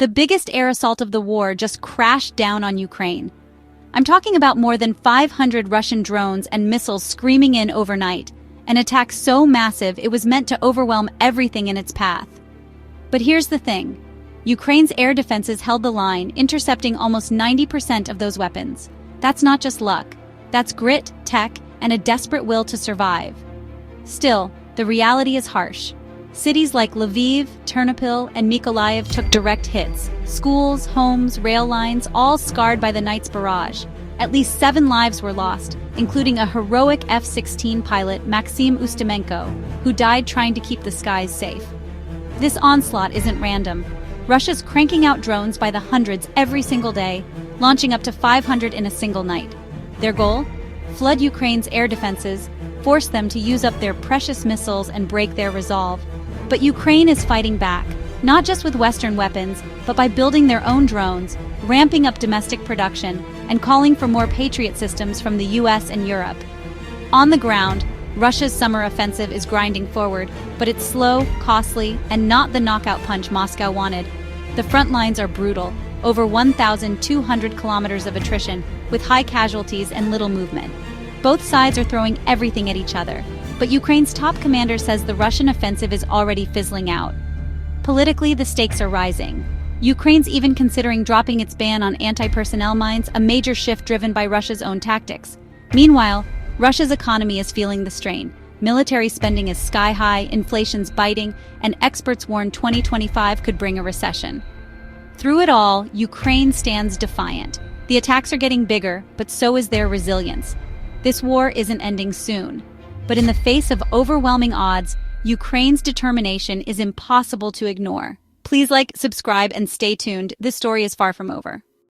The biggest air assault of the war just crashed down on Ukraine. I'm talking about more than 500 Russian drones and missiles screaming in overnight, an attack so massive it was meant to overwhelm everything in its path. But here's the thing. Ukraine's air defenses held the line, intercepting almost 90% of those weapons. That's not just luck. That's grit, tech, and a desperate will to survive. Still, the reality is harsh. Cities like Lviv, Ternopil, and Mykolaiv took direct hits. Schools, homes, rail lines, all scarred by the night's barrage. At least 7 lives were lost, including a heroic F-16 pilot, Maxim Ustimenko, who died trying to keep the skies safe. This onslaught isn't random. Russia's cranking out drones by the hundreds every single day, launching up to 500 in a single night. Their goal? Flood Ukraine's air defenses, force them to use up their precious missiles and break their resolve. But Ukraine is fighting back, not just with Western weapons, but by building their own drones, ramping up domestic production, and calling for more Patriot systems from the US and Europe. On the ground, Russia's summer offensive is grinding forward, but it's slow, costly, and not the knockout punch Moscow wanted. The front lines are brutal, over 1,200 kilometers of attrition, with high casualties and little movement. Both sides are throwing everything at each other, but Ukraine's top commander says the Russian offensive is already fizzling out. Politically, the stakes are rising. Ukraine's even considering dropping its ban on anti-personnel mines, a major shift driven by Russia's own tactics. Meanwhile, Russia's economy is feeling the strain. Military spending is sky-high, inflation's biting, and experts warn 2025 could bring a recession. Through it all, Ukraine stands defiant. The attacks are getting bigger, but so is their resilience. This war isn't ending soon. But in the face of overwhelming odds, Ukraine's determination is impossible to ignore. Please like, subscribe, and stay tuned. This story is far from over.